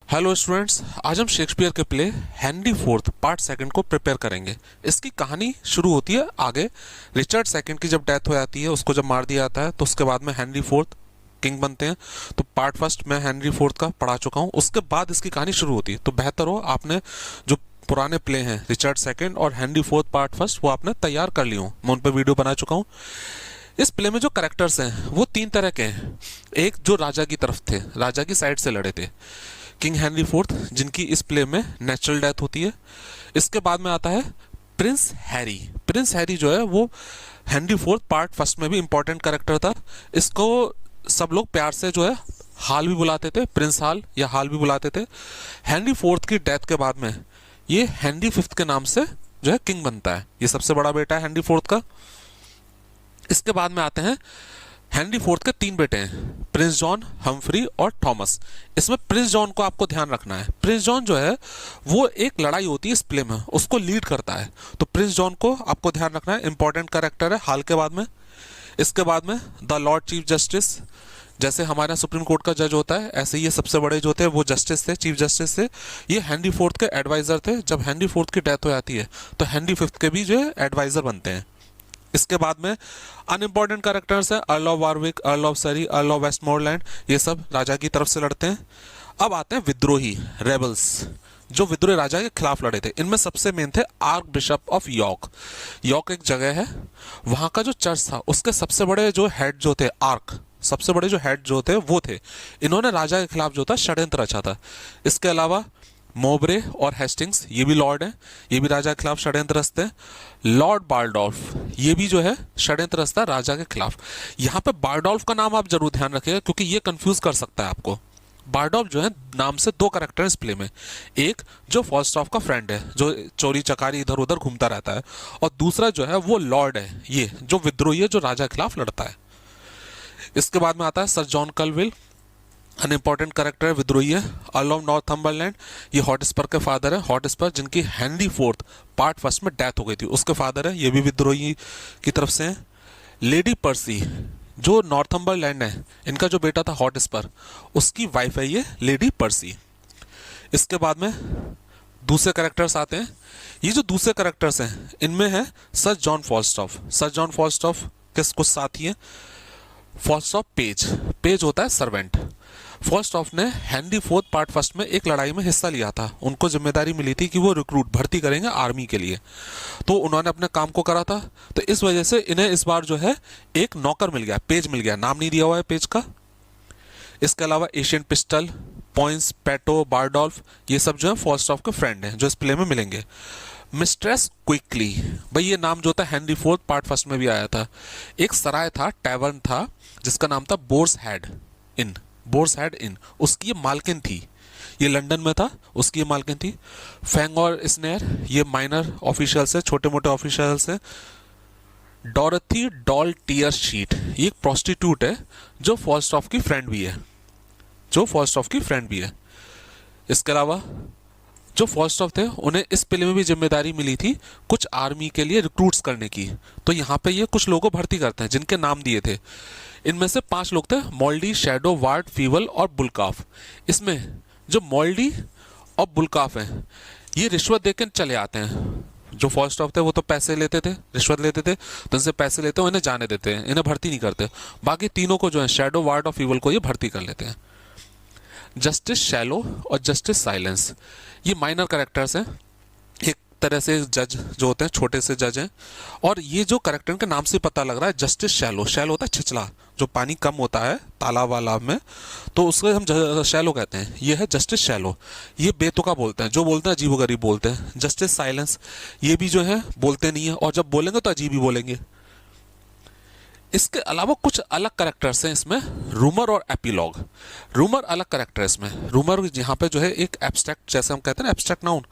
Hello students, आज हम Shakespeare के play Henry fourth part second को प्रिपेयर करेंगे। इसकी कहानी शुरू होती है आगे। रिचर्ड सेकंड की जब डेथ हो जाती है, उसको जब मार दिया जाता है, तो उसके बाद में हेनरी फोर्थ किंग बनते हैं। तो पार्ट फर्स्ट मैं हेनरी फोर्थ का पढ़ा चुका हूँ, उसके बाद इसकी कहानी शुरू होती है। तो बेहतर हो आपने जो पुराने प्ले हैं रिचर्ड सेकंड और हेनरी फोर्थ पार्ट फर्स्ट, वो आपने तैयार कर ली हो। मैं उन पर वीडियो बना चुका हूँ। इस प्ले में जो कैरेक्टर्स हैं वो तीन तरह के हैं। एक जो राजा की तरफ थे, राजा की साइड से लड़े थे, किंग हेनरी फोर्थ, जिनकी इस प्ले में नेचुरल डेथ होती है। इसके बाद में आता है प्रिंस हैरी। प्रिंस हैरी जो है वो हेनरी फोर्थ पार्ट फर्स्ट में भी इंपॉर्टेंट कैरेक्टर था। इसको सब लोग प्यार से जो है हाल भी बुलाते थे, प्रिंस हाल या हाल भी बुलाते थे। हेनरी फोर्थ की डेथ के बाद में ये हेनरी फिफ्थ के नाम से जो है किंग बनता है। ये सबसे बड़ा बेटा है हेनरी फोर्थ का। इसके बाद में आते हैं हेनरी फोर्थ के तीन बेटे हैं, प्रिंस जॉन, हम्फ्री और थॉमस। इसमें प्रिंस जॉन को आपको ध्यान रखना है। प्रिंस जॉन जो है वो एक लड़ाई होती है इस प्ले में, उसको लीड करता है। तो प्रिंस जॉन को आपको ध्यान रखना है, इंपॉर्टेंट कैरेक्टर है हाल के बाद में। इसके बाद में द लॉर्ड चीफ जस्टिस, जैसे हमारे सुप्रीम कोर्ट का जज होता है, ऐसे ही ये सबसे बड़े जो थे वो जस्टिस थे, चीफ जस्टिस थे। ये हेनरी फोर्थ के एडवाइजर थे। जब हेनरी फोर्थ की डेथ हो जाती है तो हेनरी फिफ्थ के भी जो है एडवाइजर बनते हैं। इसके बाद में अनइम्पॉर्टेंट कैरेक्टर्स हैं, अर्ल ऑफ वारविक, अर्ल ऑफ सरी, अर्ल ऑफ वेस्टमोरलैंड। ये सब राजा की तरफ से लड़ते हैं। अब आते हैं विद्रोही, रेबल्स, जो विद्रोही राजा के खिलाफ लड़े थे। इनमें सबसे मेन थे arc bishop of York. York एक जगह है, वहां का जो चर्च था उसके सबसे बड़े जो हेड जो थे, आर्क सबसे बड़े जो हेड जो थे वो थे। इन्होंने राजा के खिलाफ जो था षड्यंत्र रचा था। इसके अलावा मोब्रे और हेस्टिंग्स, ये भी लॉर्ड हैं, ये भी राजा के खिलाफ षड्यंत्र रचते हैं। लॉर्ड बारडोल्फ, ये भी जो है षड्यंत्र रचता है राजा के खिलाफ। यहाँ पे बारडोल्फ का नाम आप जरूर ध्यान रखिएगा, क्योंकि ये कंफ्यूज कर सकता है आपको। बारडोल्फ जो है नाम से दो कैरेक्टर इस प्ले में, एक जो फॉल्स्टॉफ का फ्रेंड है, जो चोरी चकारी इधर उधर घूमता रहता है, और दूसरा जो है वो लॉर्ड है, ये जो विद्रोही है, जो राजा के खिलाफ लड़ता है। इसके बाद में आता है सर जॉन कलविल, अनइम्पॉर्टेंट कैरेक्टर है, विद्रोही है। अर्ल ऑफ नॉर्थम्बरलैंड, ये हॉटस्पर के फादर है। हॉटस्पर जिनकी हेनरी फोर्थ पार्ट फर्स्ट में डेथ हो गई थी, उसके फादर है, ये भी विद्रोही की तरफ से हैं। लेडी पर्सी, जो नॉर्थम्बरलैंड है, इनका जो बेटा था हॉटस्पर, उसकी वाइफ है ये लेडी पर्सी। इसके बाद में दूसरे कैरेक्टर्स आते हैं। ये जो दूसरे कैरेक्टर्स हैं इनमें है सर जॉन फॉल्स्टॉफ। सर जॉन फॉल्स्टॉफ के कुछ साथी हैं। फॉल्स्टॉफ पेज, पेज होता है सर्वेंट। फॉल्स्टॉफ ने हेनरी फोर्थ पार्ट फर्स्ट में एक लड़ाई में हिस्सा लिया था। उनको जिम्मेदारी मिली थी कि वो रिक्रूट भर्ती करेंगे आर्मी के लिए, तो उन्होंने अपने काम को करा था। तो इस वजह से इन्हें इस बार जो है एक नौकर मिल गया, पेज मिल गया, नाम नहीं दिया हुआ है पेज का। इसके अलावा एशियन पिस्टल, पॉइंट्स, पेटो, बारडोल्फ, ये सब जो है फॉल्स्टॉफ के फ्रेंड हैं जो इस प्ले में मिलेंगे। मिस्ट्रेस क्विकली, भाई ये नाम जो था हेनरी फोर्थ पार्ट फर्स्ट में भी आया था। एक सराय था, टैवर्न था, जिसका नाम था Boar's Head Inn. Boar's Head Inn, उसकी ये मालकिन थी। ये लंदन में था, उसकी ये मालकिन थी। फैंग और स्नेयर, ये माइनर ऑफिशियल्स है, छोटे मोटे ऑफिशियल्स हैं। डॉरथी डॉल टीयर शीट, ये एक प्रोस्टिट्यूट है जो फॉल्स्टॉफ की फ्रेंड भी है, जो फॉल्स्टॉफ की फ्रेंड भी है। इसके अलावा जो फॉल्स्टॉफ थे उन्हें इस प्ले में भी जिम्मेदारी मिली थी कुछ आर्मी के लिए रिक्रूट्स करने की। तो यहाँ पे ये कुछ लोगों को भर्ती करते हैं जिनके नाम दिए थे। इनमें से 5 लोग थे, मोल्डी, शैडो, वार्ड, फीवल और बुलकाफ। इसमें जो मोल्डी और बुलकाफ हैं ये रिश्वत देकर चले आते हैं। जो फॉल्स्टॉफ थे वो तो पैसे लेते थे, रिश्वत लेते थे, तो इनसे पैसे लेते हैं, इन्हें जाने देते हैं, इन्हें भर्ती नहीं करते। बाकी तीनों को जो है शैडो, वार्ड और फीवल को ये भर्ती कर लेते हैं। जस्टिस शैलो और जस्टिस साइलेंस, ये माइनर कैरेक्टर्स हैं, एक तरह से जज जो होते हैं, छोटे से जज हैं। और ये जो कैरेक्टर के नाम से पता लग रहा है, जस्टिस शैलो, शैलो होता है छिछला, जो पानी कम होता है तालाब वालाब में, तो उसको हम शैलो कहते हैं। ये है जस्टिस शैलो, ये बेतुका बोलते हैं, जो बोलते हैं अजीबोगरीब बोलते हैं। जस्टिस साइलेंस, ये भी जो है बोलते नहीं है, और जब बोलेंगे तो अजीब ही बोलेंगे। इसके अलावा कुछ अलग कैरेक्टर्स हैं इसमें, रूमर और एपिलॉग। रूमर अलग कैरेक्टर है इसमें। रूमर यहाँ पे जो है एक एब्स्ट्रैक्ट, जैसे हम कहते हैं ना एब्स्ट्रैक्ट नाउन,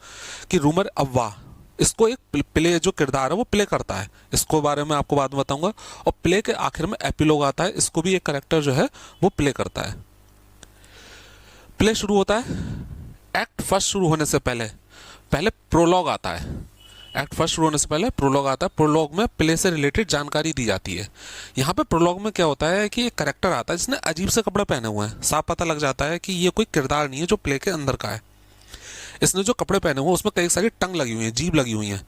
कि रूमर अव्वा, इसको एक प्ले जो किरदार है वो प्ले करता है। इसको बारे में आपको बाद में बताऊंगा। और प्ले के आखिर में एपिलॉग आता है, इसको भी एक कैरेक्टर जो है वो प्ले करता है। प्ले शुरू होता है, एक्ट फर्स्ट शुरू होने से पहले पहले प्रोलॉग आता है। एक्ट फर्स्ट शुरू होने से पहले प्रोलॉग आता है। प्रोलॉग में प्ले से रिलेटेड जानकारी दी जाती है। यहाँ पे प्रोलॉग में क्या होता है कि एक करेक्टर आता है जिसने अजीब से कपड़े पहने हुए हैं। साफ पता लग जाता है कि ये कोई किरदार नहीं है जो प्ले के अंदर का है। इसने जो कपड़े पहने हुए उसमें कई सारी टंग लगी हुई है, जीभ लगी हुई है,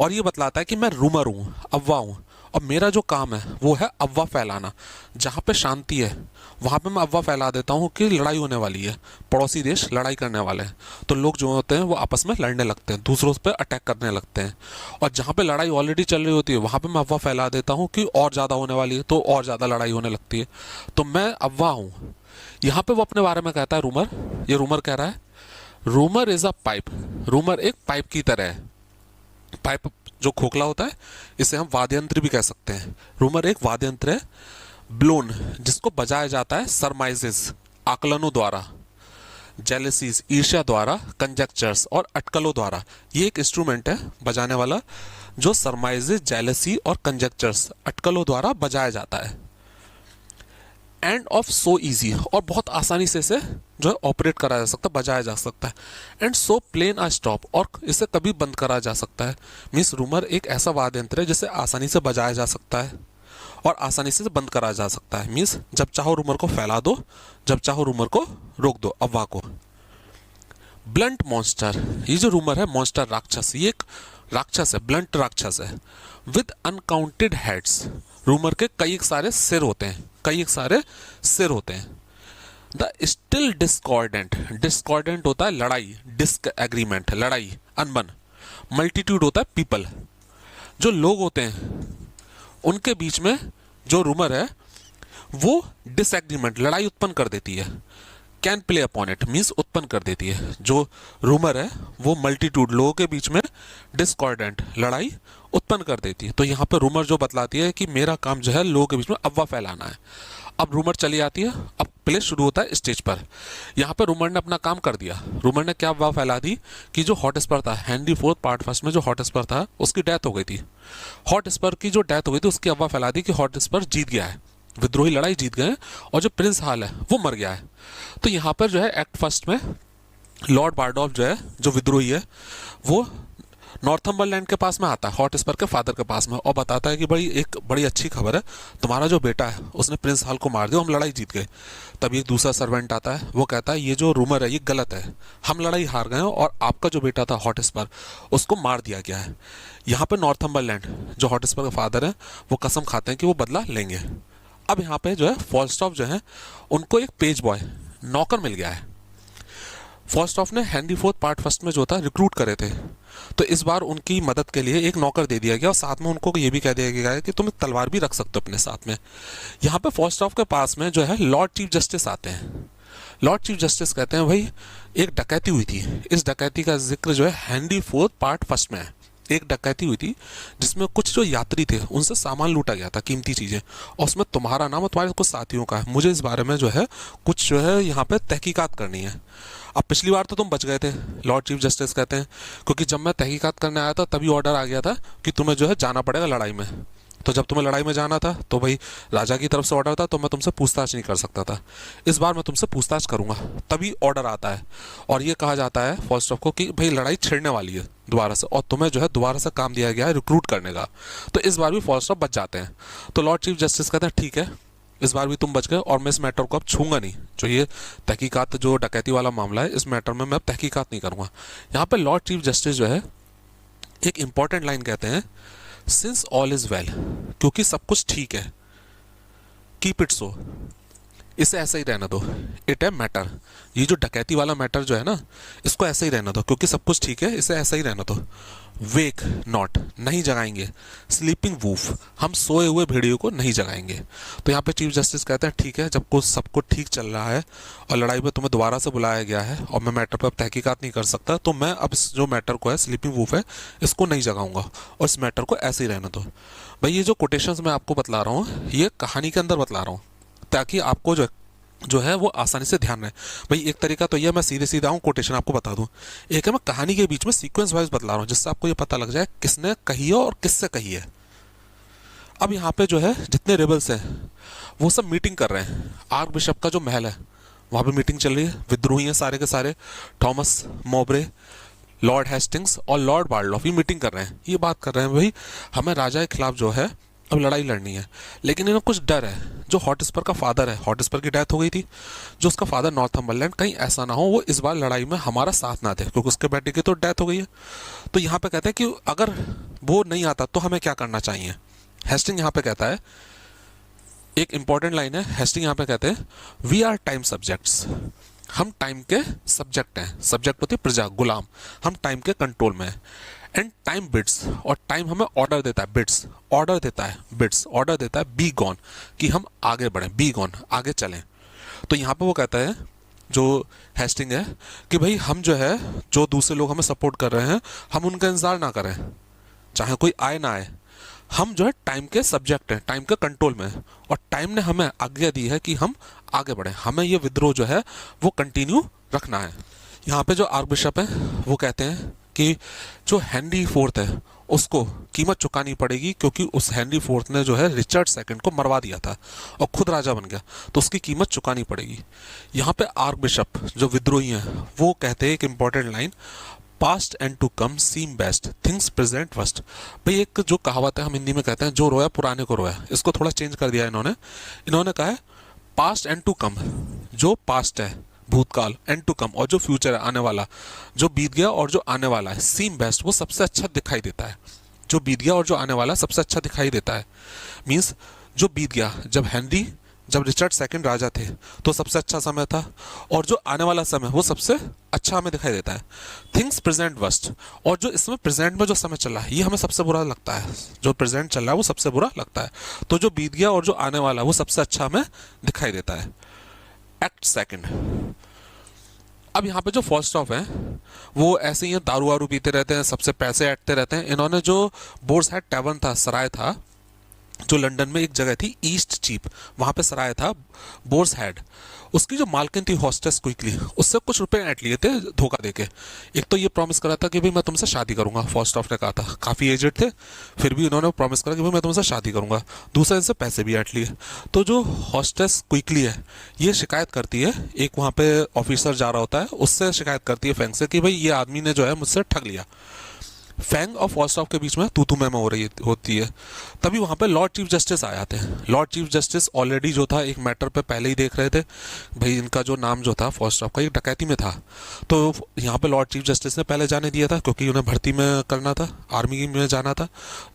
और ये बतलाता है कि मैं रूमर हूँ, अफवाह हूँ, और मेरा जो काम है वो है अफवाह फैलाना। जहाँ पे शांति है वहाँ पे मैं अफवाह फैला देता हूँ कि लड़ाई होने वाली है, पड़ोसी देश लड़ाई करने वाले हैं। तो लोग जो होते हैं वो आपस में लड़ने लगते हैं, दूसरों पे अटैक करने लगते हैं। और जहाँ पे लड़ाई ऑलरेडी चल रही होती है वहाँ पे मैं अफवाह फैला देता हूँ कि और ज़्यादा होने वाली है, तो और ज़्यादा लड़ाई होने लगती है। तो मैं अफवाह हूँ। यहाँ पे वो अपने बारे में कहता है रूमर। ये रूमर कह रहा है rumour is a pipe. Rumour एक पाइप की तरह है। पाइप जो खोखला होता है इसे हम वाद्य यंत्र भी कह सकते हैं। रूमर एक वाद्य यंत्र है, ब्लोन जिसको बजाया जाता है सरमाइजेस आकलनों द्वारा, जेलेसीज ईर्ष्या द्वारा, कंजेक्चर्स और अटकलों द्वारा। ये एक इंस्ट्रूमेंट है बजाने वाला जो सरमाइजेस, जेलेसी और कंजेक्चर्स अटकलों द्वारा बजाया जाता है। एंड ऑफ सो इजी, और बहुत आसानी से इसे जो है ऑपरेट करा जा सकता है, बजाया जा सकता है। And so plain a stop, और इसे कभी बंद करा जा सकता है। मीन्स रूमर एक ऐसा वाद्य यंत्र है जिसे आसानी से बजाया जा सकता है और आसानी से बंद करा जा सकता है। मीन्स जब चाहो रूमर को फैला दो, जब चाहो रूमर को रोक दो, अफवाह को। ब्लंट मॉन्स्टर, ये जो रूमर है मॉन्स्टर राक्षस, ये एक राक्षस है, ब्लंट राक्षस है। विद अनकाउंटेड हेड्स, रूमर के कई सारे सिर होते हैं, कई सारे सिर होते हैं। द स्टिल डिस्कॉर्डेंट, डिस्कॉर्डेंट होता है लड़ाई, डिस्क एग्रीमेंट लड़ाई, अनबन। मल्टीट्यूड होता है पीपल, जो लोग होते हैं उनके बीच में जो रूमर है वो डिसएग्रीमेंट लड़ाई उत्पन्न कर देती है। Can play upon it means उत्पन्न कर देती है। जो रूमर है वो मल्टीट्यूड लोगों के बीच में डिस्कॉर्डेंट लड़ाई उत्पन्न कर देती है। तो यहाँ पर रूमर जो बतलाती है कि मेरा काम जो है लोगों के बीच में अफवाह फैलाना है। अब रूमर चली आती है, अब प्ले शुरू होता है स्टेज पर। यहाँ पर रूमर ने अपना काम कर दिया। रूमर ने क्या अफवाह फैला दी कि जो हॉटस्पर था, हेनरी फोर्थ पार्ट फर्स्ट में जो हॉटस्पर था उसकी डेथ हो गई थी। हॉटस्पर की जो डेथ हो गई थी उसकी अफवाह फैला दी कि हॉटस्पर जीत गया है, विद्रोही लड़ाई जीत गए, और जो प्रिंस हाल है वो मर गया है। तो यहाँ पर जो है एक्ट फर्स्ट में लॉर्ड बारडोल्फ जो है, जो विद्रोही है, वो नॉर्थम्बरलैंड के पास में आता है, हॉटस्पर के फादर के पास में, और बताता है कि भाई एक बड़ी अच्छी खबर है, तुम्हारा जो बेटा है उसने प्रिंस हाल को मार दिया, हम लड़ाई जीत गए। तभी एक दूसरा सर्वेंट आता है, वो कहता है ये जो रूमर है ये गलत है, हम लड़ाई हार गए हैं और आपका जो बेटा था हॉटस्पर उसको मार दिया गया है। यहाँ पर नॉर्थम्बरलैंड जो हॉटस्पर के फादर हैं वो कसम खाते हैं कि वो बदला लेंगे। अब यहाँ पे जो है फॉल्स्टॉफ जो है उनको एक पेज बॉय नौकर मिल गया है। फॉल्स्टॉफ ने हेनरी फोर्थ पार्ट फर्स्ट में जो था रिक्रूट करे थे, तो इस बार उनकी मदद के लिए एक नौकर दे दिया गया और साथ में उनको ये भी कह दिया गया है कि तुम तलवार भी रख सकते हो अपने साथ में। यहाँ पे फॉल्स्टॉफ के पास में जो है लॉर्ड चीफ जस्टिस आते हैं। लॉर्ड चीफ जस्टिस कहते हैं भाई एक डकैती हुई थी, इस डकैती का जिक्र जो है हेनरी फोर्थ पार्ट फर्स्ट में है। एक डकैती हुई थी जिसमें कुछ जो यात्री थे उनसे सामान लूटा गया था, कीमती चीजें, और उसमें तुम्हारा नाम और तुम्हारे कुछ साथियों का है। मुझे इस बारे में जो है कुछ जो है यहाँ पे तहकीकात करनी है। अब पिछली बार तो तुम बच गए थे, लॉर्ड चीफ जस्टिस कहते हैं, क्योंकि जब मैं तहकीकात करने आया था तभी ऑर्डर आ गया था कि तुम्हें जो है जाना पड़ेगा लड़ाई में। तो जब तुम्हें लड़ाई में जाना था तो भाई राजा की तरफ से ऑर्डर था, तो मैं तुमसे पूछताछ नहीं कर सकता था। इस बार मैं तुमसे पूछताछ करूंगा, तभी ऑर्डर आता है और ये कहा जाता है फॉल्स्टॉफ को कि भाई लड़ाई छिड़ने वाली है दोबारा से, और तुम्हें जो है दोबारा से काम दिया गया है रिक्रूट करने का। तो इस बार भी फॉल्स्टॉफ बच जाते हैं। तो लॉर्ड चीफ जस्टिस कहते हैं ठीक है, इस बार भी तुम बच गए और मैं इस मैटर को अब छूंगा नहीं। जो ये तहकीकात जो डकैती वाला मामला है इस मैटर में मैं अब तहकीकात नहीं करूंगा। यहाँ पे लॉर्ड चीफ जस्टिस जो है एक इंपॉर्टेंट लाइन कहते हैं, सिंस ऑल इज वेल, क्योंकि सब कुछ ठीक है, कीप इट सो, इसे ऐसा ही रहने दो, इट है मैटर, ये जो डकैती वाला मैटर जो है ना इसको ऐसे ही रहने दो, क्योंकि सब कुछ ठीक है, इसे ऐसा ही रहने दो। वेक नॉट, नहीं जगाएंगे, स्लीपिंग वूफ, हम सोए हुए भेड़ियों को नहीं जगाएंगे। तो यहाँ पे चीफ जस्टिस कहते हैं ठीक है, जब कुछ सब कुछ ठीक चल रहा है और लड़ाई में तुम्हें दोबारा से बुलाया गया है और मैं मैटर पर अब तहकीकात नहीं कर सकता, तो मैं अब इस जो मैटर को है स्लीपिंग वूफ है इसको नहीं जगाऊंगा और इस मैटर को ऐसे ही रहने दो। भाई ये जो कोटेशंस मैं आपको बतला रहा हूँ ये कहानी के अंदर बतला रहा हूँ ताकि आपको जो है वो आसानी से ध्यान रहे। भाई एक तरीका तो ये मैं सीधे सीधा हूँ कोटेशन आपको बता दूं, एक है मैं कहानी के बीच में सीक्वेंस वाइज बतला रहा हूँ जिससे आपको ये पता लग जाए किसने कही है और किससे कही है। अब यहाँ पे जो है जितने रेबल्स हैं वो सब मीटिंग कर रहे हैं, आर्क बिशप का जो महल है वहाँ पे मीटिंग चल रही है, विद्रोही हैं सारे के सारे, थॉमस मॉबरे, लॉर्ड हेस्टिंग्स और लॉर्ड बार्डलॉफ ये मीटिंग कर रहे हैं, ये बात कर रहे हैं भाई हमें राजा के खिलाफ जो है अब लड़ाई लड़नी है, लेकिन इन्हें कुछ डर है। जो हॉटस्पर का फादर है, हॉटस्पर की डेथ हो गई थी, जो उसका फादर नॉर्थम्बरलैंड, कहीं ऐसा ना हो वो इस बार लड़ाई में हमारा साथ ना दे, क्योंकि उसके बेटे की तो डेथ हो गई है। तो यहाँ पे कहते हैं कि अगर वो नहीं आता तो हमें क्या करना चाहिए। हेस्टिंग यहाँ पे कहता है, एक इंपॉर्टेंट लाइन है, हेस्टिंग यहाँ पे कहते हैं वी आर टाइम सब्जेक्ट्स, हम टाइम के सब्जेक्ट हैं, सब्जेक्ट होती है प्रजा, गुलाम, हम टाइम के कंट्रोल में हैं। एंड टाइम बिट्स, और टाइम हमें ऑर्डर देता है, बिट्स ऑर्डर देता है, बिट्स ऑर्डर देता है बी गॉन, कि हम आगे बढ़ें, बी गॉन आगे चलें। तो यहाँ पे वो कहता है जो हेस्टिंग है कि भाई हम जो है, जो दूसरे लोग हमें सपोर्ट कर रहे हैं, हम उनका इंतजार ना करें, चाहे कोई आए ना आए, हम जो है टाइम के सब्जेक्ट हैं, टाइम के कंट्रोल में हैं, और टाइम ने हमें आज्ञा दी है कि हम आगे बढ़ें, हमें ये विद्रोह जो है वो कंटिन्यू रखना है। यहाँ पे जो आर्क बिशप है वो कहते हैं कि जो हेनरी फोर्थ है उसको कीमत चुकानी पड़ेगी, क्योंकि उस हेनरी फोर्थ ने जो है रिचर्ड सेकंड को मरवा दिया था और खुद राजा बन गया, तो उसकी कीमत चुकानी पड़ेगी। यहाँ पे आर्क बिशप जो विद्रोही हैं वो कहते हैं एक important line, past and to come seem best, things present worst. भाई एक जो कहावत है हम हिंदी में कहते हैं जो रोया पुराने को रोया, इसको थोड़ा चेंज कर दिया इन्होंने कहा है पास्ट एंड टू कम, जो पास्ट है भूतकाल, एंड टू कम और जो फ्यूचर है आने वाला, जो बीत गया और जो आने वाला है, सीम बेस्ट वो सबसे अच्छा दिखाई देता है, जो बीत गया और जो आने वाला सबसे अच्छा दिखाई देता है। मीन्स जो बीत गया, जब रिचर्ड सेकंड राजा थे तो सबसे अच्छा समय था, और जो आने वाला समय वो सबसे अच्छा हमें दिखाई देता है। थिंग्स प्रेजेंट वर्स्ट, और जो इसमें प्रेजेंट में जो समय चल रहा है ये हमें सबसे बुरा लगता है, जो प्रेजेंट चल रहा है वो सबसे बुरा लगता है। तो जो बीत गया और जो आने वाला वो सबसे अच्छा हमें दिखाई देता है। एक्ट सेकंड, अब यहाँ पे जो फर्स्ट ऑफ है वो ऐसे ही है, दारू वारू पीते रहते हैं, सबसे पैसे ऐंठते रहते हैं। इन्होंने जो बोर्स हेड टैवर्न था, सराय था, जो लंदन में एक जगह थी ईस्ट चीप, वहां पे सराय था बोर्स हेड, उसकी जो मालकिन थी हॉस्टेस क्विकली, उससे कुछ रुपए ऐंठ लिए थे धोखा देके। एक तो ये प्रॉमिस करा था कि भाई मैं तुमसे शादी करूंगा, फर्स्ट ऑफ ने कहा था, काफी एजेड थे फिर भी उन्होंने प्रॉमिस करा कि भाई मैं तुमसे शादी करूंगा। दूसरा इनसे पैसे भी ऐंठ लिए। तो जो हॉस्टेस क्विकली है ये शिकायत करती है, एक वहां पे ऑफिसर जा रहा होता है उससे शिकायत करती है फैंग से कि भाई ये आदमी ने जो है मुझसे ठग लिया। फैंग और फर्स्ट ऑफ के बीच में तू मैं हो रही होती है। तभी वहां पे लॉर्ड चीफ जस्टिस आ जाते हैं। लॉर्ड चीफ जस्टिस ऑलरेडी जो था एक मैटर पे पहले ही देख रहे थे, भाई इनका जो नाम जो था फर्स्ट ऑफ का एक डकैती में था, तो यहाँ पे लॉर्ड चीफ जस्टिस ने पहले जाने दिया था क्योंकि उन्हें भर्ती में करना था, आर्मी में जाना था।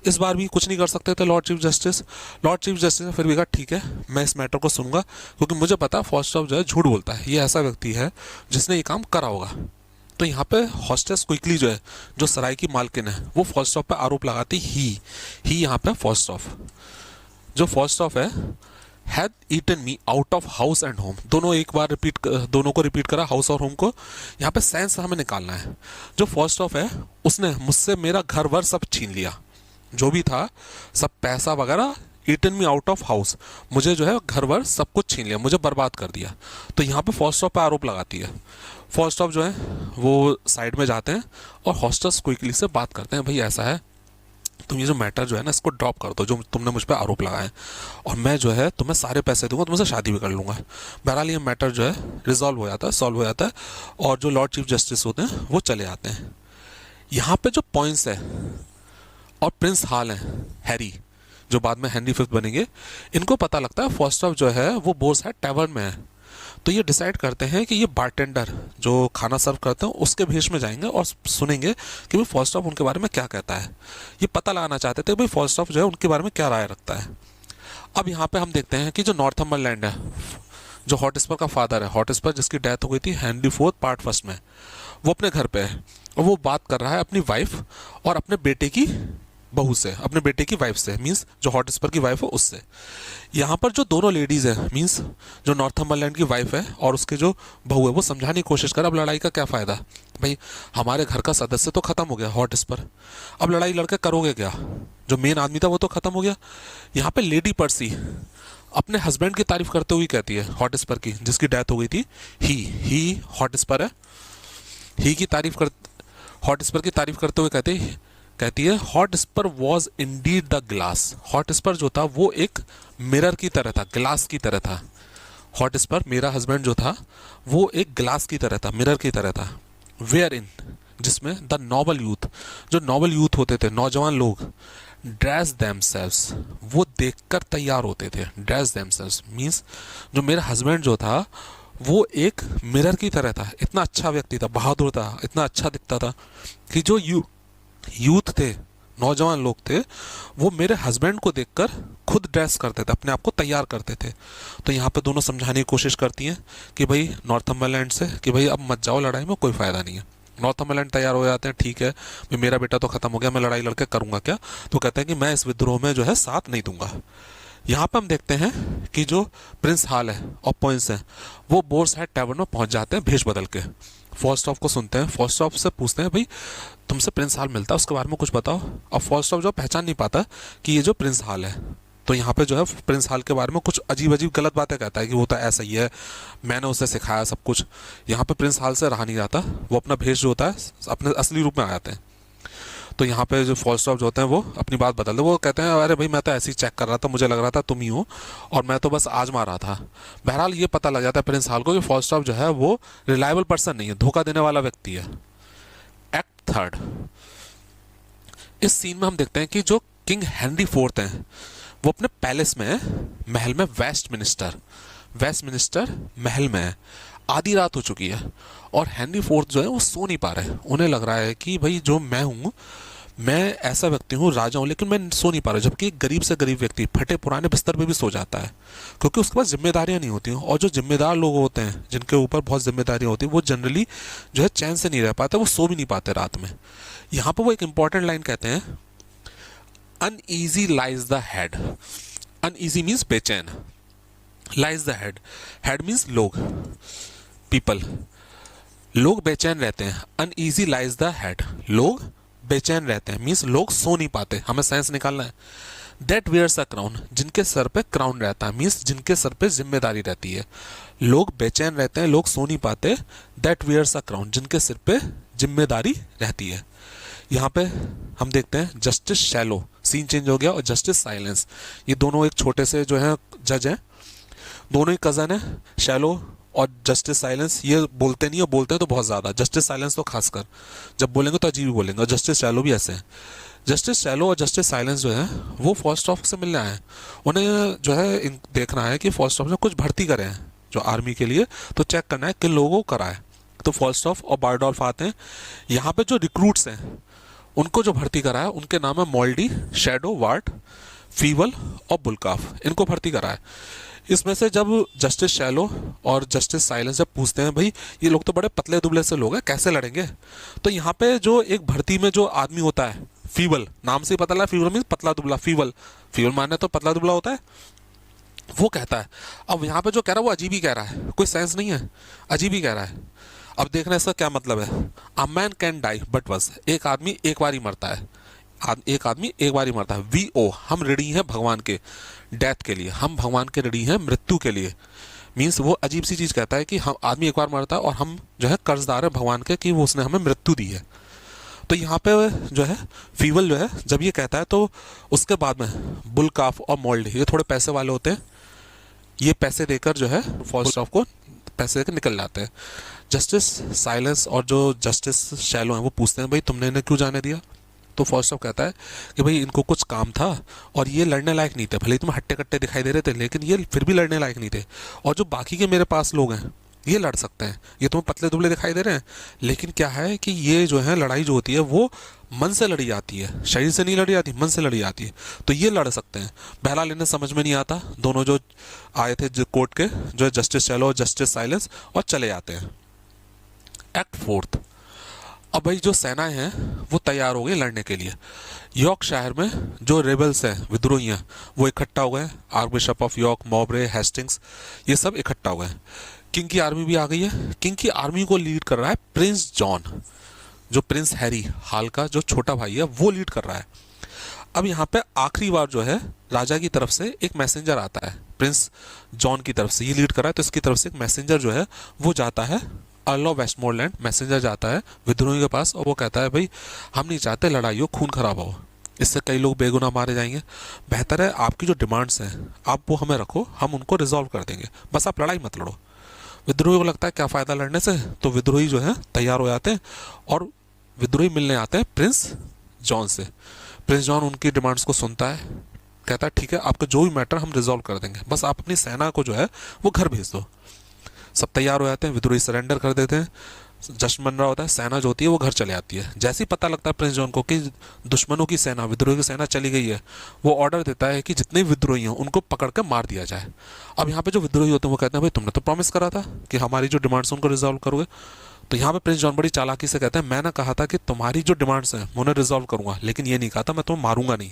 इस बार भी कुछ नहीं कर सकते थे Lord chief justice. Lord chief justice ने फिर भी कहा ठीक है मैं इस मैटर को सुनूंगा, क्योंकि मुझे पता फर्स्ट ऑफ जो है झूठ बोलता है, ये ऐसा व्यक्ति है जिसने ये काम करा होगा। तो यहाँ पे हॉस्टेस क्विकली जो है, जो सराय की मालकिन है, वो फर्स्ट ऑफ पे आरोप लगाती ही यहाँ पे फर्स्ट ऑफ, जो फर्स्ट ऑफ है had eaten me out of house and home, दोनों एक बार दोनों को रिपीट करा, हाउस और होम को। यहाँ पे सेंस हमें निकालना है। जो फर्स्ट ऑफ है उसने मुझसे मेरा घर वर सब छीन लिया, जो भी था सब पैसा वगैरह, eaten me out of house, मुझे जो है घर वर सब कुछ छीन लिया, मुझे बर्बाद कर दिया। तो यहाँ पे फर्स्ट ऑफ पे आरोप लगाती है। फर्स्ट ऑफ जो है वो साइड में जाते हैं और हॉस्टेस क्विकली से बात करते हैं, भाई ऐसा है तुम ये जो मैटर जो है ना इसको ड्रॉप कर दो, जो तुमने मुझ पर आरोप लगाए, और मैं जो है तुम्हें सारे पैसे दूंगा, तुमसे शादी भी कर लूंगा। बहरहाल ये मैटर जो है रिजॉल्व हो जाता है, सॉल्व हो जाता है, और जो लॉर्ड चीफ जस्टिस होते हैं वो चले आते हैं। यहाँ पे जो पॉइंट्स है और प्रिंस हाल है हैरी, जो बाद में हेनरी फिफ्थ बनेंगे, इनको पता लगता है फर्स्ट ऑफ जो है वो बोर्स हेड टैवर्न में है। तो ये डिसाइड करते हैं कि ये बारटेंडर जो खाना सर्व करते हैं उसके भेष में जाएंगे और सुनेंगे कि भाई फर्स्ट ऑफ उनके बारे में क्या कहता है। ये पता लगाना चाहते थे भाई फर्स्ट ऑफ जो है उनके बारे में क्या राय रखता है। अब यहाँ पे हम देखते हैं कि जो नॉर्थम्बरलैंड है, जो हॉटस्पर का फादर है, हॉटस्पर जिसकी डेथ हो गई थी हेनरी फोर्थ पार्ट फर्स्ट में, वो अपने घर पे है और वो बात कर रहा है अपनी वाइफ और अपने बेटे की बहू से, अपने बेटे की वाइफ से, मींस जो हॉटस्पर की वाइफ है उससे। यहाँ पर जो दोनों लेडीज है, मींस जो नॉर्थम्बरलैंड की वाइफ है और उसके जो बहू है, वो समझाने की कोशिश कर अब लड़ाई का क्या फायदा, भाई हमारे घर का सदस्य तो खत्म हो गया हॉटस्पर, अब लड़ाई लड़के करोगे क्या, जो मेन आदमी था वो तो खत्म हो गया। यहाँ पे लेडी पर्सी अपने हस्बैंड की तारीफ करते हुए कहती है हॉटस्पर की, जिसकी डेथ हो गई थी, ही हॉटस्पर है, ही की तारीफ कर, हॉटस्पर की तारीफ करते हुए कहती है Hotspur was Indeed the glass, Hotspur जो था वो एक मिरर की तरह था, ग्लास की तरह था। हॉटस्पर मेरा हस्बैंड जो था वो एक ग्लास की तरह था, मिरर की तरह था। वेयर इन जिसमें द नोबल यूथ, जो नोबल यूथ होते थे, नौजवान लोग, ड्रेस देमसेल्व्स, वो देखकर तैयार होते थे। ड्रेस देमसेल्व्स मीन्स जो मेरा हस्बैंड जो था वो एक मिरर की तरह था, इतना अच्छा व्यक्ति था, बहादुर था, इतना अच्छा दिखता था कि जो यूथ थे, नौजवान लोग थे, वो मेरे हस्बैंड को देखकर खुद ड्रेस करते थे, अपने आप को तैयार करते थे। तो यहाँ पे दोनों समझाने की कोशिश करती हैं कि भाई नॉर्थम्बरलैंड से कि भाई अब मत जाओ लड़ाई में, कोई फ़ायदा नहीं है। नॉर्थम्बरलैंड तैयार हो जाते हैं, ठीक है भाई मेरा बेटा तो ख़त्म हो गया, मैं लड़ाई लड़के करूँगा क्या। तो कहते हैं कि मैं इस विद्रोह में जो है साथ नहीं दूंगा। यहाँ पे हम देखते हैं कि जो प्रिंस हाल है और पॉइंट्स हैं वो बोर्स हेड टैवर्न में पहुंच जाते हैं भेष बदल के। फॉल्स्टॉफ को सुनते हैं, फॉल्स्टॉफ से पूछते हैं भाई तुमसे प्रिंस हाल मिलता है, उसके बारे में कुछ बताओ। और फॉल्स्टॉफ जो पहचान नहीं पाता कि ये जो प्रिंस हाल है। तो यहाँ पे जो है प्रिंस हाल के बारे में कुछ अजीब अजीब गलत बातें कहता है कि वो तो ऐसा ही है, मैंने उसे सिखाया सब कुछ। यहाँ पे प्रिंस हाल से रहा नहीं जाता, वो अपना भेष जो होता है अपने असली रूप में आ जाते हैं। तो यहाँ पे जो फॉल्स्टॉफ जो होते हैं वो अपनी बात बदलते, वो कहते हैं अरे भाई मैं तो ऐसे ही चेक कर रहा था, मुझे लग रहा था तुम ही हो और मैं तो बस आजमा रहा था। बहरहाल ये पता लग जाता है प्रिंस हाल को कि फॉल्स्टॉफ जो है वो रिलायबल पर्सन नहीं है, धोखा देने वाला व्यक्ति है। एक्ट थर्ड, इस सीन में हम देखते हैं कि जो किंग हेनरी फोर्थ हैं वो अपने पैलेस में है, महल में, वेस्टमिनिस्टर महल में है। आधी रात हो चुकी है और हेनरी फोर्थ जो है वो सो नहीं पा रहे। उन्हें लग रहा है कि भाई जो मैं हूँ, मैं ऐसा व्यक्ति हूँ, राजा हूँ, लेकिन मैं सो नहीं पा रहा। जबकि एक गरीब से गरीब व्यक्ति फटे पुराने बिस्तर पे भी सो जाता है क्योंकि उसके पास जिम्मेदारियां नहीं होती। और जो जिम्मेदार लोग होते हैं जिनके ऊपर बहुत जिम्मेदारियां होती हैं वो जनरली जो है चैन से नहीं रह पाते, वो सो भी नहीं पाते रात में। यहाँ पर वो एक इंपॉर्टेंट लाइन कहते हैं, uneasy lies the head. Uneasy means बेचैन, lies the head, head means लोग, पीपल, लोग बेचैन रहते हैं। अनईजी लाइज द हेड, लोग बेचैन रहते हैं मीन्स लोग सो नहीं पाते, हमें सेंस निकालना है। दैट वेयर्स अ क्राउन, जिनके सर पे क्राउन रहता है मीन्स जिनके सर पे जिम्मेदारी रहती है। लोग बेचैन रहते हैं, लोग सो नहीं पाते। दैट वेयर्स अ क्राउन, जिनके सिर पे जिम्मेदारी रहती है। यहाँ पे हम देखते हैं जस्टिस शैलो, सीन चेंज हो गया, और जस्टिस साइलेंस, ये दोनों एक छोटे से जो है जज हैं, दोनों ही कजन है। शैलो और जस्टिस साइलेंस ये बोलते नहीं है, बोलते हैं तो बहुत ज़्यादा, जस्टिस साइलेंस तो खासकर जब बोलेंगे तो अजीब ही बोलेंगे, और जस्टिस शैलो भी ऐसे हैं। जस्टिस शैलो और जस्टिस साइलेंस जो है वो फॉल्स्टॉफ से मिलने आए हैं। उन्हें जो है देखना है कि फॉल्स्टॉफ ने कुछ भर्ती करे हैं जो आर्मी के लिए, तो चेक करना है किन लोगों को कराए। तो फॉल्स्टॉफ और बारडोल्फ आते हैं। यहाँ पे जो रिक्रूट्स हैं उनको जो भर्ती करा है उनके नाम है मोल्डी, शैडो, वार्ट, फीवल और बुलकाफ, इनको भर्ती करा है। इसमें से जब जस्टिस शैलो और जस्टिस साइलेंस जब पूछते हैं भाई ये लोग तो बड़े पतले दुबले से लोग हैं, कैसे लड़ेंगे, तो यहाँ पे जो एक भर्ती में जो आदमी होता है, फीवल, नाम से ही पता लगा, फीवल मीन्स पतला दुबला, फीवल माने तो पतला दुबला होता है, वो कहता है। अब यहाँ पे जो कह रहा है वो अजीब ही कह रहा है, कोई सेंस नहीं है, अजीब ही कह रहा है। अब देखना इसका क्या मतलब है। A man can die but once, एक आदमी एक बार ही मरता है, एक आदमी एक बार ही मरता है। वी ओ, हम रेडी हैं भगवान के डेथ के लिए, हम भगवान के रेडी हैं मृत्यु के लिए। मीन्स वो अजीब सी चीज़ कहता है कि हम, आदमी एक बार मरता है और हम जो है कर्जदार हैं भगवान के कि वो उसने हमें मृत्यु दी है। तो यहाँ पे जो है फीवल जो है जब ये कहता है तो उसके बाद में बुलकाफ और मोल्ड, ये थोड़े पैसे वाले होते हैं, ये पैसे देकर जो है फॉल्स्टॉफ को पैसे देकर निकल जाते हैं। जस्टिस साइलेंस और जो जस्टिस शैलो हैं वो पूछते हैं भाई तुमने इन्हें क्यों जाने दिया। तो फॉल्स्टॉफ कहता है कि भाई इनको कुछ काम था और ये लड़ने लायक नहीं थे, भले ही तुम हट्टे कट्टे दिखाई दे रहे थे लेकिन ये फिर भी लड़ने लायक नहीं थे। और जो बाकी के मेरे पास लोग हैं ये लड़ सकते हैं, ये तुम्हें पतले दुबले दिखाई दे रहे हैं, लेकिन क्या है कि ये जो है लड़ाई जो होती है वो मन से लड़ी जाती है, शरीर से नहीं लड़ी जाती, मन से लड़ी जाती है, तो ये लड़ सकते हैं। बहरहाल इन्हें समझ में नहीं आता, दोनों जो आए थे जो कोर्ट के, जो है जस्टिस शैलो और जस्टिस साइलेंस, और चले जाते हैं। एक्ट फोर्थ, अब भाई जो सेनाएं हैं वो तैयार हो गई लड़ने के लिए। यॉर्कशायर में जो रेबल्स हैं, विद्रोही हैं, वो इकट्ठा हो गए। आर्कबिशप ऑफ यॉर्क, मॉबरे, हेस्टिंग्स, ये सब इकट्ठा हो गए। किंग की आर्मी भी आ गई है। किंग की आर्मी को लीड कर रहा है प्रिंस जॉन, जो प्रिंस हैरी हाल का जो छोटा भाई है वो लीड कर रहा है। अब यहाँ पे आखिरी बार जो है राजा की तरफ से एक मैसेंजर आता है, प्रिंस जॉन की तरफ से ये लीड कर रहा है, तो इसकी तरफ से एक मैसेंजर जो है वो जाता है, अर्ल ऑफ वेस्टमोरलैंड मैसेंजर जाता है विद्रोही के पास, और वो कहता है भाई हम नहीं चाहते लड़ाई हो, खून खराब हो, इससे कई लोग बेगुनाह मारे जाएंगे, बेहतर है आपकी जो डिमांड्स हैं आप वो हमें रखो, हम उनको रिजॉल्व कर देंगे, बस आप लड़ाई मत लड़ो। विद्रोही को लगता है क्या फ़ायदा लड़ने से, तो विद्रोही जो है तैयार हो जाते हैं और विद्रोही मिलने आते हैं प्रिंस जॉन से। प्रिंस जॉन उनकी डिमांड्स को सुनता है, कहता है ठीक है आपका जो भी मैटर हम रिजॉल्व कर देंगे, बस आप अपनी सेना को जो है वो घर भेज दो। सब तैयार हो जाते हैं, विद्रोही सरेंडर कर देते हैं, जश्न बन रहा होता है, सेना जो होती है वो घर चले आती है। जैसे ही पता लगता है प्रिंस जॉन को कि दुश्मनों की सेना, विद्रोही की सेना चली गई है, वो ऑर्डर देता है कि जितने विद्रोही हैं उनको पकड़ कर मार दिया जाए। अब यहाँ पे जो विद्रोही होते हैं वो कहते हैं भाई तुमने तो प्रॉमिस करा था कि हमारी जो डिमांड्स उनको रिजॉल्व करोगे। तो यहाँ पे प्रिंस जॉन बड़ी चालाकी से कहते हैं मैंने कहा था कि तुम्हारी जो डिमांड्स हैं मैं उन्हें रिजॉल्व करूंगा, लेकिन ये नहीं कहा था मैं तुम्हें मारूंगा नहीं।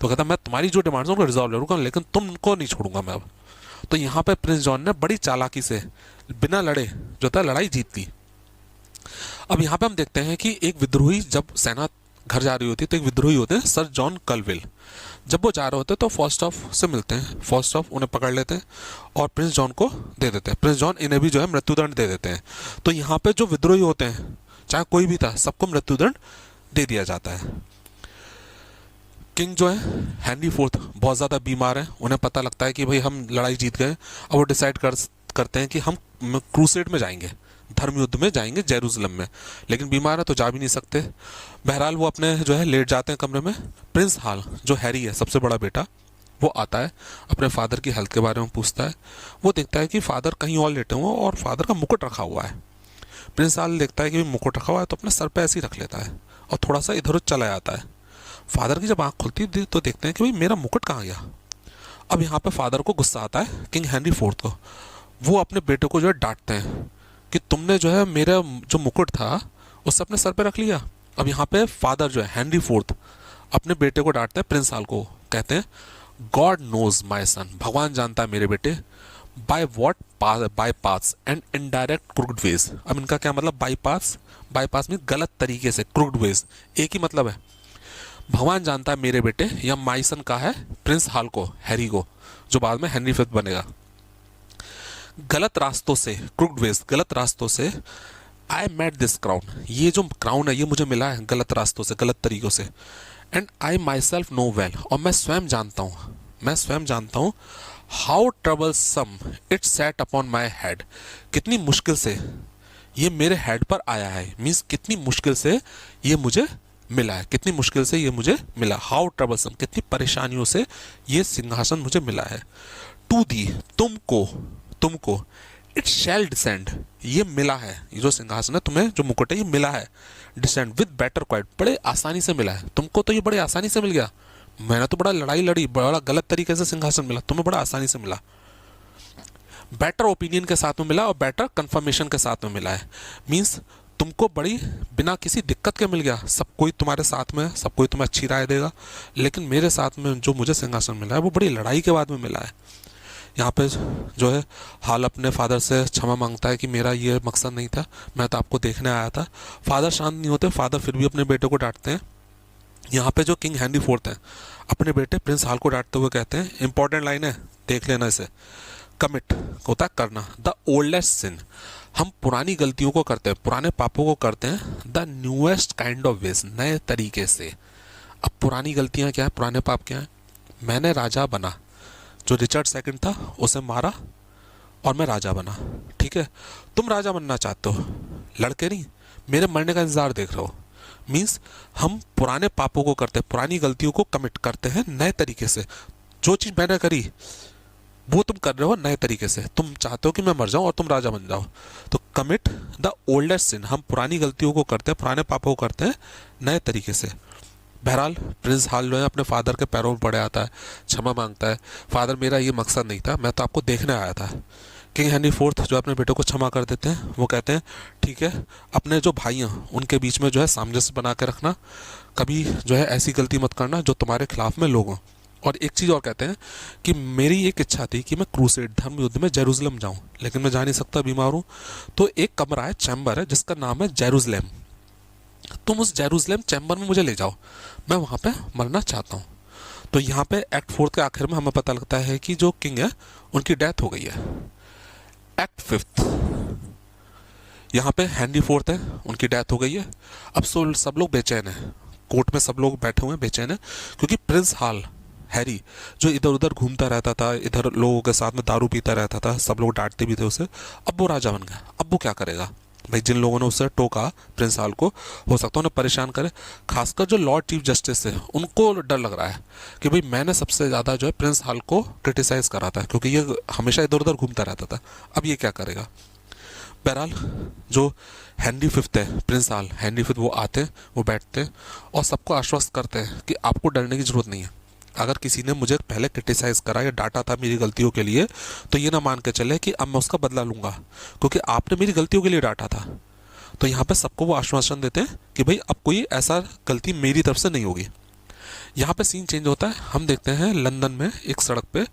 तो कहता मैं तुम्हारी जो डिमांड्स हैं उनको रिजॉल्व करूंगा, लेकिन तुमको नहीं छोड़ूंगा मैं अब। तो यहाँ पे प्रिंस जॉन ने बड़ी चालाकी से बिना लड़े जो था लड़ाई जीत ली। अब यहाँ पे हम देखते हैं कि एक विद्रोही जब सेना घर जा रही होती है तो एक विद्रोही होते हैं सर जॉन कलविल। जब वो जा रहे होते हैं तो फॉस्टॉफ से मिलते हैं, फॉस्टॉफ उन्हें पकड़ लेते हैं और प्रिंस जॉन को दे देते हैं। प्रिंस जॉन इन्हें भी जो है मृत्युदंड दे देते हैं। तो यहाँ पे जो विद्रोही होते हैं चाहे कोई भी था, सबको मृत्युदंड दे दिया जाता है। किंग जो है हेनरी फोर्थ बहुत ज़्यादा बीमार है, उन्हें पता लगता है कि भाई हम लड़ाई जीत गए। अब वो डिसाइड करते हैं कि हम क्रूसेड में जाएंगे, धर्म युद्ध में जाएंगे जेरूसलम में, लेकिन बीमार है तो जा भी नहीं सकते। बहरहाल वो अपने जो है लेट जाते हैं कमरे में। प्रिंस हाल जो हैरी है सबसे बड़ा बेटा, वो आता है, अपने फादर की हेल्थ के बारे में पूछता है। वो देखता है कि फादर कहीं और लेटे हुए और फादर का मुकुट रखा हुआ है। प्रिंस हाल देखता है कि मुकुट रखा हुआ है तो अपने सर पे ऐसे ही रख लेता है और थोड़ा सा इधर उधर चला जाता है। फादर की जब आंख खुलती है तो देखते हैं कि भाई मेरा मुकुट कहाँ गया। अब यहाँ पे फादर को गुस्सा आता है किंग हेनरी फोर्थ को। वो अपने बेटे को जो है डांटते हैं कि तुमने जो है मेरा जो मुकुट था उससे अपने सर पे रख लिया। अब यहाँ पे फादर जो है हेनरी फोर्थ अपने बेटे को डांटते हैं, प्रिंस हाल को कहते हैं गॉड नोज माई सन, भगवान जानता है मेरे बेटे, by what bypaths and indirect crude ways. अब इनका क्या मतलब बाईपास, बाईपास में गलत तरीके से, क्रूड वेज एक ही मतलब है। भगवान जानता है मेरे बेटे या माई सन का है प्रिंस हाल को, हैरी को, जो बाद में हेनरी फिफ्थ बनेगा, गलत रास्तों से, क्रूड वेज गलत रास्तों से आई मेट दिस क्राउन, ये जो क्राउन है ये मुझे मिला है गलत रास्तों से, गलत तरीकों से। And I myself know well, और मैं स्वयं जानता हूँ how troublesome it sat upon my head, कितनी मुश्किल से ये मेरे हेड पर आया है, मीन्स कितनी मुश्किल से ये मुझे मिला है, कितनी मुश्किल से ये मुझे मिला, हाउ ट्रबलसम कितनी परेशानियों से ये सिंहासन मुझे मिला है। टू दी तुमको इट शैल डिसेंड, ये मिला है, ये जो सिंहासन है तुम्हें जो मुकुट है ये मिला है, डिसेंड विद बेटर क्वाइट, बड़े आसानी से मिला है। तुमको तो ये बड़े आसानी से मिल गया, मैंने तो बड़ा लड़ाई लड़ी, बड़ा गलत तरीके से सिंहासन मिला, तुम्हें बड़ा आसानी से मिला। बेटर ओपिनियन के साथ में मिला और बेटर कंफर्मेशन के साथ में मिला है, मीन्स तुमको बड़ी बिना किसी दिक्कत के मिल गया, सब कोई तुम्हारे साथ में है, सब कोई तुम्हें अच्छी राय देगा, लेकिन मेरे साथ में जो मुझे सिंहासन मिला है वो बड़ी लड़ाई के बाद में मिला है। यहाँ पे जो है हाल अपने फादर से क्षमा मांगता है कि मेरा ये मकसद नहीं था, मैं तो आपको देखने आया था। फादर शांत नहीं होते, फादर फिर भी अपने बेटे को डांटते हैं। यहाँ पे जो किंग हेनरी फोर्थ हैं अपने बेटे प्रिंस हाल को डांटते हुए कहते हैं, इंपॉर्टेंट लाइन है देख लेना इसे, कमिट होता है करना, द ओल्डेस्ट सिन, हम पुरानी गलतियों को करते हैं, पुराने पापों को करते हैं, the newest kind of ways, नए तरीके से। अब पुरानी गलतियां क्या है, पुराने पाप क्या है, मैंने राजा बना, जो रिचर्ड सेकंड था उसे मारा और मैं राजा बना, ठीक है, तुम राजा बनना चाहते हो, लड़के नहीं, मेरे मरने का इंतजार देख रहे हो, मीन्स हम पुराने पापों को करते हैं, पुरानी गलतियों को कमिट करते हैं नए तरीके से। जो चीज़ मैंने करी वो तुम कर रहे हो नए तरीके से, तुम चाहते हो कि मैं मर जाऊं और तुम राजा बन जाओ, तो कमिट द ओल्डेस्ट सिन, हम पुरानी गलतियों को करते हैं, पुराने पापों को करते हैं नए तरीके से। बहरहाल प्रिंस हाल जो है अपने फादर के पैरों में पड़े आता है, क्षमा मांगता है, फादर मेरा ये मकसद नहीं था, मैं तो आपको देखने आया था। किंग हेनरी फोर्थ जो अपने बेटे को क्षमा कर देते हैं, वो कहते हैं ठीक है, अपने जो भाई हैं उनके बीच में जो है सामंजस्य बना के रखना, कभी जो है ऐसी गलती मत करना जो तुम्हारे खिलाफ में लोग हों। और एक चीज़ और कहते हैं कि मेरी एक इच्छा थी कि मैं क्रूसेड धर्म युद्ध में जेरूसलम जाऊं, लेकिन मैं जा नहीं सकता, बीमार हूं, तो एक कमरा है, चैम्बर है, जिसका नाम है जेरूसलम, तुम उस जेरूसलम चैम्बर में मुझे ले जाओ, मैं वहां पे मरना चाहता हूं। तो यहाँ पे एक्ट फोर्थ के आखिर में हमें पता लगता है कि जो किंग है उनकी डेथ हो गई है। एक्ट फिफ्थ, यहाँ पे हेनरी फोर्थ है, उनकी डेथ हो गई है। अब सब लोग बेचैन है, कोर्ट में सब लोग बैठे हुए हैं बेचैन है, क्योंकि प्रिंस हाल हैरी जो इधर उधर घूमता रहता था, इधर लोगों के साथ में दारू पीता रहता था, सब लोग डांटते भी थे उसे, अब वो राजा बन गया, अब वो क्या करेगा। भाई जिन लोगों ने उससे टोका प्रिंस हाल को, हो सकता है उन्हें परेशान करे। खासकर जो लॉर्ड चीफ जस्टिस है उनको डर लग रहा है कि भाई मैंने सबसे ज़्यादा जो है प्रिंस हाल को क्रिटिसाइज़ करा था, क्योंकि ये हमेशा इधर उधर घूमता रहता था, अब ये क्या करेगा। बहरहाल जो हेनरी फिफ्थ है, प्रिंस हाल हेनरी फिफ्थ, वो आते हैं, वो बैठते हैं और सबको आश्वस्त करते हैं कि आपको डरने की ज़रूरत नहीं है। अगर किसी ने मुझे पहले क्रिटिसाइज़ करा या डांटा था मेरी गलतियों के लिए, तो ये ना मान के चले कि अब मैं उसका बदला लूँगा, क्योंकि आपने मेरी गलतियों के लिए डांटा था। तो यहाँ पे सबको वो आश्वासन देते हैं कि भाई अब कोई ऐसा गलती मेरी तरफ से नहीं होगी। यहाँ पे सीन चेंज होता है, हम देखते हैं लंदन में एक सड़क पे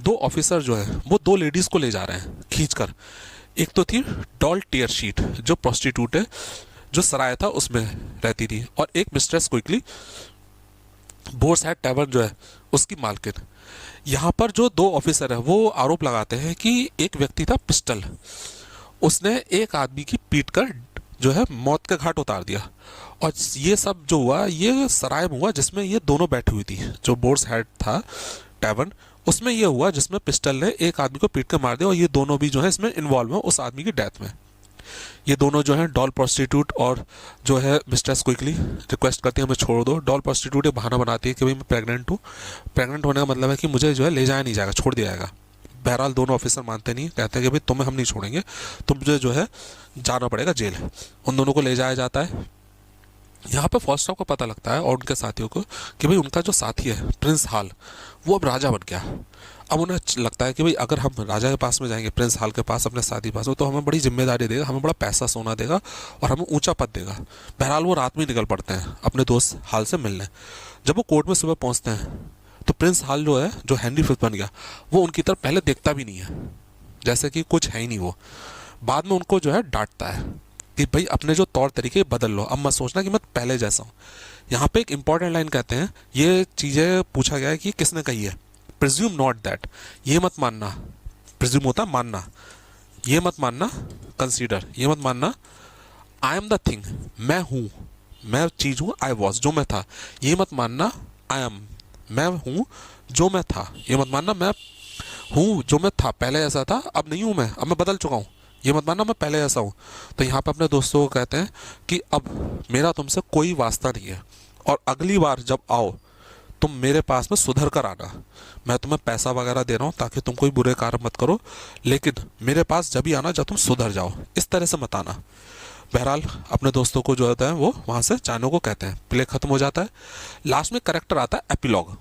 दो ऑफिसर जो है वो दो लेडीज़ को ले जा रहे हैं खींच कर। एक तो थी डॉल टीयर शीट, जो प्रोस्टिट्यूट है, जो सराय था उसमें रहती थी, और एक mistress Quickly, Boar's Head tavern जो है उसकी मालकिन। यहाँ पर जो दो ऑफिसर है वो आरोप लगाते हैं कि एक व्यक्ति था पिस्टल, उसने एक आदमी की पीट कर जो है मौत के घाट उतार दिया। और ये सब जो हुआ ये सराय में हुआ जिसमें ये दोनों बैठी हुई थी, जो बोर्स हेड था टैवर्न, उसमें ये हुआ जिसमें पिस्टल ने एक आदमी को पीट कर मार दिया, और ये दोनों भी जो है इसमें इन्वॉल्व हैं उस आदमी की डेथ में। ये दोनों जो है डॉल प्रोस्टिट्यूट और जो है मिस्ट्रेस क्विकली रिक्वेस्ट करती है हमें छोड़ दो। डॉल प्रोस्टिट्यूट एक बहाना बनाती है कि भाई मैं प्रेग्नेंट हूँ, प्रेग्नेंट होने का मतलब है कि मुझे जो है ले जाया नहीं जाएगा, छोड़ दिया जाएगा। बहरहाल दोनों ऑफिसर मानते नहीं, कहते हैं कि भाई तुम्हें हम नहीं छोड़ेंगे, तुझे जो है जाना पड़ेगा जेल। उन दोनों को ले जाया जाता है। यहाँ पे फॉस्टर को पता लगता है और उनके साथियों को कि भाई उनका जो साथी है प्रिंस हाल, वो अब राजा बन गया। अब उन्हें लगता है कि भाई अगर हम राजा के पास में जाएंगे, प्रिंस हाल के पास, अपने साथी के पास में, तो हमें बड़ी जिम्मेदारी देगा, हमें बड़ा पैसा सोना देगा और हमें ऊंचा पद देगा। बहरहाल वो रात में निकल पड़ते हैं अपने दोस्त हाल से मिलने। जब वो कोर्ट में सुबह पहुंचते हैं तो प्रिंस हाल जो है, जो हेनरी फिफ्थ बन गया, वो उनकी तरफ पहले देखता भी नहीं है, जैसे कि कुछ है ही नहीं। वो बाद में उनको जो है डांटता है कि भाई अपने जो तौर तरीके बदल लो, अब मत सोचना कि मैं पहले जैसा हूँ। यहाँ पे एक इंपॉर्टेंट लाइन कहते हैं, ये चीज़ें पूछा गया है कि किसने कही है। प्रिज्यूम नॉट दैट, ये मत मानना, प्रिज्यूम होता मानना, ये मत मानना, कंसीडर, ये मत मानना, आई एम द थिंग, मैं हूँ, मैं चीज़ हूँ, आई वॉज, जो मैं था, ये मत मानना, आई एम, मैं हूँ जो मैं था, ये मत मानना मैं हूँ जो मैं था, पहले ऐसा था अब नहीं हूँ मैं, अब मैं बदल चुका हूँ, ये मत मानना मैं पहले ऐसा हूँ। तो यहाँ पे अपने दोस्तों को कहते हैं कि अब मेरा तुमसे कोई वास्ता नहीं है, और अगली बार जब आओ तुम मेरे पास में सुधर कर आना। मैं तुम्हें पैसा वगैरह दे रहा हूँ ताकि तुम कोई बुरे कार्य मत करो, लेकिन मेरे पास जब ही आना जब तुम सुधर जाओ, इस तरह से मत आना। बहरहाल अपने दोस्तों को जो होता है वो वहाँ से जाने को कहते हैं। प्ले खत्म हो जाता है। लास्ट में करेक्टर आता है एपिलॉग।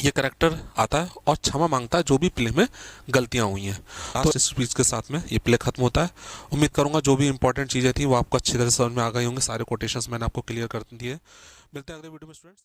ये करेक्टर आता है और क्षमा मांगता है जो भी प्ले में गलतियां हुई हैं। लास्ट स्पीच के साथ में ये प्ले खत्म होता है। उम्मीद करूंगा जो भी इंपॉर्टेंट चीज़ें थी वो आपको अच्छी तरह से समझ में आ गई होंगी। सारे कोटेशंस मैंने आपको क्लियर कर दिए। मिलते हैं अगले वीडियो में स्टूडेंट्स।